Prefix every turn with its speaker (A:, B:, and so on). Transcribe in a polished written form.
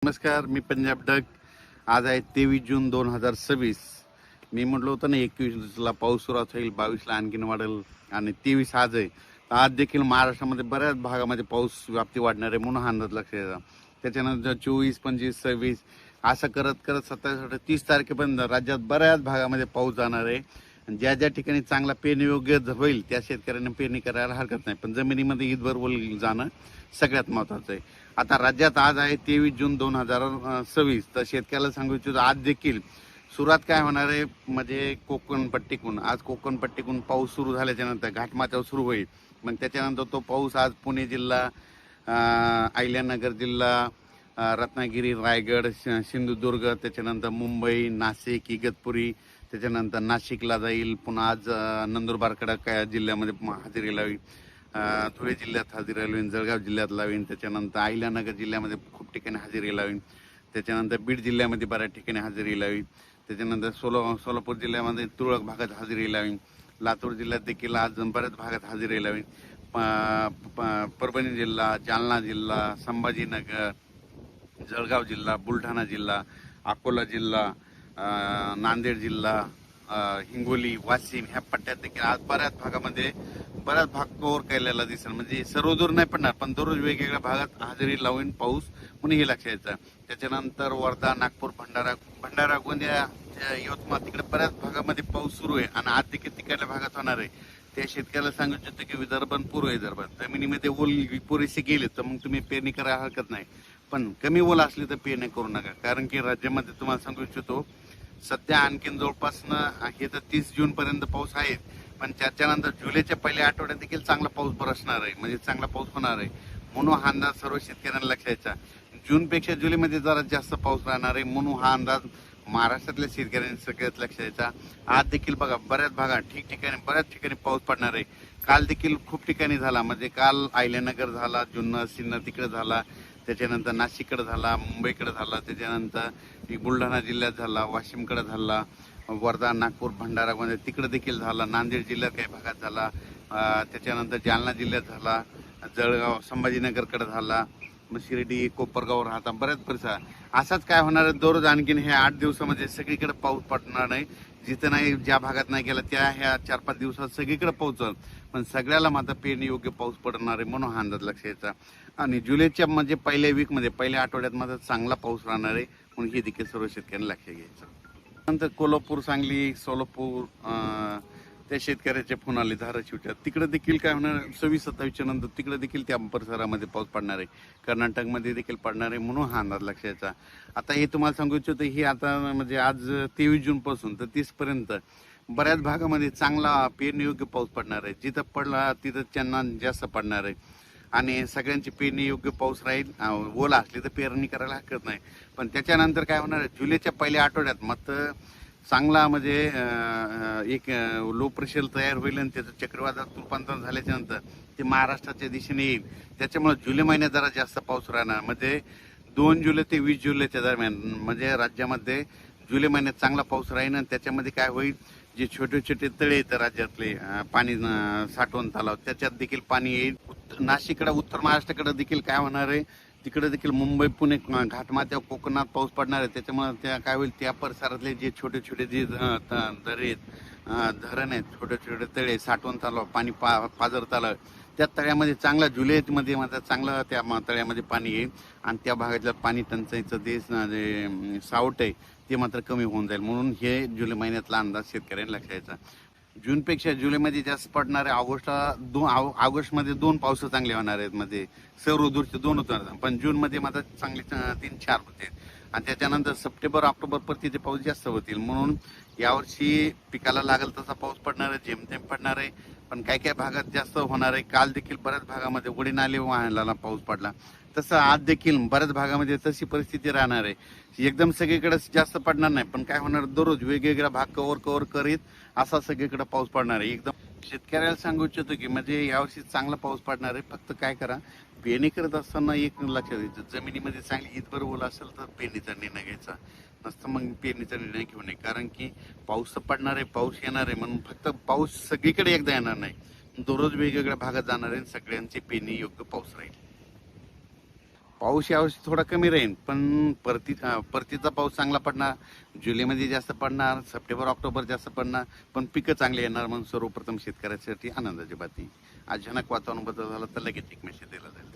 A: नमस्कार, मी पंजाब डग. आज आहे 23 जून 2026. मी म्हटलं होतं ना 21ला पाऊस सुरुवात होईल, 22ला आणखीन वाढेल आणि 23 आज आहे. तर आज देखील महाराष्ट्रामध्ये बऱ्याच भागामध्ये पाऊस व्याप्ती वाढणार आहे म्हणून हा अंदाज लक्षात येतो. त्याच्यानंतर 24, 25, 26 असं करत करत 27, 30 तारखेपर्यंत राज्यात बऱ्याच भागामध्ये पाऊस जाणार आहे. ज्या ज्या ठिकाणी चांगला पेरणी योग्य होईल त्या शेतकऱ्यांना पेरणी करायला हरकत नाही, पण जमिनीमध्ये ईदभर ओल जाणं सगळ्यात महत्वाचं आहे. आता राज्यात आज आहे 23 जून 2026. तर शेतकऱ्याला सांगू इच्छितो आज देखील सुरुवात काय होणार आहे म्हणजे कोकण पट्टीकून. आज कोकण पट्टीकून पाऊस सुरू झाल्याच्या नंतर घाटमाथ्यावर सुरू होईल. मग त्याच्यानंतर तो पाऊस आज पुणे जिल्हा, अहिल्यानगर जिल्हा, रत्नागिरी, रायगड, सिंधुदुर्ग, त्याच्यानंतर मुंबई, नाशिक, इगतपुरी, त्याच्यानंतर नाशिकला जाईल. पुन्हा आज नंदुरबारकडे काय जिल्ह्यामध्ये हजेरी लावी, धुळे जिल्ह्यात हजेरी लावीन, जळगाव जिल्ह्यात लावीन, त्याच्यानंतर अहिल्यानगर जिल्ह्यामध्ये खूप ठिकाणी हजेरी लावीन, त्याच्यानंतर बीड जिल्ह्यामध्ये बऱ्याच ठिकाणी हजेरी लावीन, त्याच्यानंतर सोलापूर जिल्ह्यामध्ये तुरळक भागात हजेरी लावीन, लातूर जिल्ह्यात देखील आज बऱ्याच भागात हजेरी लावीन, परभणी जिल्हा, जालना जिल्हा, संभाजीनगर, जळगाव जिल्हा, बुलढाणा जिल्हा, अकोला जिल्हा, नांदेड जिल्हा, हिंगोली, वाशिम ह्या पट्ट्यात देखील आज बऱ्याच भागामध्ये बऱ्याच भाग कव्हर केलेला दिसेल. म्हणजे सर्व दूर नाही पडणार, पण दररोज वेगवेगळ्या भागात हजेरी लावून पाऊस म्हणून हे लक्षात यायचं. त्याच्यानंतर वर्धा, नागपूर, भंडारा, गोंदिया, यवतमाळ तिकडे बऱ्याच भागामध्ये पाऊस सुरू आहे आणि आज देखील तिकडल्या भागात होणार आहे. त्या शेतकऱ्याला सांगू इच्छितो की विदर्भ, पूर्व विदर्भात जमिनीमध्ये ओल पुरेसे गेले तर मग तुम्ही पेरणी करायला हरकत नाही, पण कमी ओल असली तर पेरणी करू नका. कारण की राज्यामध्ये तुम्हाला सांगू इच्छितो सध्या आणखीन जवळपास हे तर 30 जून पर्यंत पाऊस आहे, पण त्याच्यानंतर जुलैच्या पहिल्या आठवड्यात देखील चांगला पाऊस बरसणार आहे, म्हणजे चांगला पाऊस होणार आहे. म्हणून हा अंदाज सर्व शेतकऱ्यांना लक्षात. जूनपेक्षा जुलैमध्ये जरा जास्त पाऊस राहणार आहे, म्हणून हा अंदाज महाराष्ट्रातल्या शेतकऱ्यांनी सगळ्यात लक्षात. आज देखील बघा बऱ्याच भागात बऱ्याच ठिकाणी पाऊस पडणार आहे. काल देखील खूप ठिकाणी झाला, म्हणजे काल अहिल्यानगर झाला, जुन्नर, सिन्नर तिकडे झाला, त्याच्यानंतर नाशिककडे झाला, मुंबईकडे झाला, त्याच्यानंतर बुलढाणा जिल्ह्यात झाला, वाशिमकडे झाला, वर्धा, नागपूर, भंडारा मध्ये तिकडे देखील झाला, नांदेड जिल्ह्यात काही भागात झाला, त्याच्यानंतर जालना जिल्ह्यात झाला, जळगाव, संभाजीनगरकडे झाला, मग शिर्डी, कोपरगाव राहता बऱ्याच परिसर. असाच काय होणार आहे, दररोज आणखीन हे 8 दिवसामध्ये सगळीकडे पाऊस पडणार नाही. जिथं नाही, ज्या भागात नाही गेला त्या ह्या 4-5 दिवसात सगळीकडे पोहोचल, पण सगळ्याला मात्र पेरणी योग्य पाऊस पडणार आहे म्हणून हा अंदाज लक्षात. आणि जुलैच्या म्हणजे पहिल्या वीकमध्ये पहिल्या आठवड्यात मात्र चांगला पाऊस राहणार आहे, म्हणून हे देखील सर्व शेतकऱ्यांना लक्षात घ्यायचं. नंतर कोल्हापूर, सांगली, सोलापूर त्या शेतकऱ्याचे फोन आले धाराशिवच्या, तिकडे देखील काय होणार 26-27च्या नंतर तिकडे देखील त्या परिसरामध्ये पाऊस पडणार आहे, कर्नाटकमध्ये देखील पडणार आहे, म्हणून हा अंदाज लक्षात. आता हे तुम्हाला सांगू इच्छितो ही आता म्हणजे आज 23 जून पासून तर 30 पर्यंत बऱ्याच भागामध्ये चांगला पेरणी योग्य पाऊस पडणार आहे. जिथं पडला तिथं त्यांना जास्त पडणार आहे आणि सगळ्यांची पेरणी योग्य पाऊस राहील. ओला असली तर पेरणी करायला हरकत नाही, पण त्याच्यानंतर काय होणार आहे जुलैच्या पहिल्या आठवड्यात मात्र चांगला म्हणजे एक लो प्रेशर तयार होईल आणि त्याचं चक्रीवादळात रूपांतर झाल्याच्या नंतर ते महाराष्ट्राच्या दिशेने येईल. त्याच्यामुळे जुलै महिन्यात जरा जास्त पाऊस राहणार, म्हणजे 2 जुलै ते 20 जुलैच्या दरम्यान म्हणजे राज्यामध्ये जुलै महिन्यात चांगला पाऊस राहील. आणि त्याच्यामध्ये काय होईल, जे छोटे छोटे तळे आहेत राज्यातले पाणी साठवण तलाव त्याच्यात देखील पाणी येईल. नाशिककडे, उत्तर महाराष्ट्राकडे देखील काय होणार आहे, तिकडे देखील मुंबई, पुणे, घाटमाथ्या, कोकणात पाऊस पडणार आहे. त्याच्यामुळे त्या काय होईल, त्या परिसरातले जे छोटे छोटे जे दरे आहेत, धरण आहेत, छोटे छोटे तळे, साठवण तलाव, पाणी पाझर तलाव, त्या तळ्यामध्ये चांगला जुलैमध्ये मात्र चांगलं त्या तळ्यामध्ये पाणी येईल आणि त्या भागातल्या पाणी टंचाईचं जे सावट आहे ते मात्र कमी होऊन जाईल. म्हणून हे जुलै महिन्यातला अंदाज शेतकऱ्यांनी लक्षात. जूनपेक्षा जुलैमध्ये जास्त पडणार आहे. ऑगस्टमध्ये 2 पावस चांगले होणार आहेत, म्हणजे सौर ऋतूचे 2 होणार, पण जूनमध्ये मात्र चांगले 3-4 होते आणि त्याच्यानंतर सप्टेंबर, ऑक्टोबर परतीचे पाऊस जास्त होतील. म्हणून यावर्षी पिकाला लागेल तसा पाऊस पडणार आहे, जेमतेम पडणार आहे, पण काही काही भागात जास्त होणार आहे. काल देखील बऱ्याच भागामध्ये उडी नाले वाहनाला पाऊस पडला, तसं आज देखील बऱ्याच भागामध्ये तशी परिस्थिती राहणार आहे. एकदम सगळीकडे जास्त पडणार नाही, पण काय होणार दररोज वेगवेगळ्या भाग कव्हर करीत असा सगळीकडे पाऊस पडणार आहे. एकदम शेतकऱ्याला सांगू इच्छितो की म्हणजे यावर्षी चांगला पाऊस पडणार आहे. फक्त काय करा, पेरणी करत असताना एक लक्षात द्यायचं, जमिनीमध्ये चांगली ईदभर ओल असेल तर पेरणीचा निर्णय घ्यायचा, नसतं मग पेरणीचा निर्णय घेऊ नये. कारण की पाऊस पडणार आहे, पाऊस येणार आहे, म्हणून फक्त पाऊस सगळीकडे एकदा येणार नाही, दररोज वेगवेगळ्या भागात जाणार आहे. सगळ्यांची पेरणी योग्य पाऊस राहील. पाऊस यावर्षी थोडा कमी राहील, पण परतीचा पाऊस चांगला पडणार, जुलैमध्ये जास्त पडणार, सप्टेंबर ऑक्टोबर जास्त पडणार, पण पिकं चांगली येणार म्हणून सर्वप्रथम शेतकऱ्यासाठी आनंदाची बातमी. अचानक वातावरण बदल झाला तर लगेच एक मेसेज दिला जाईल.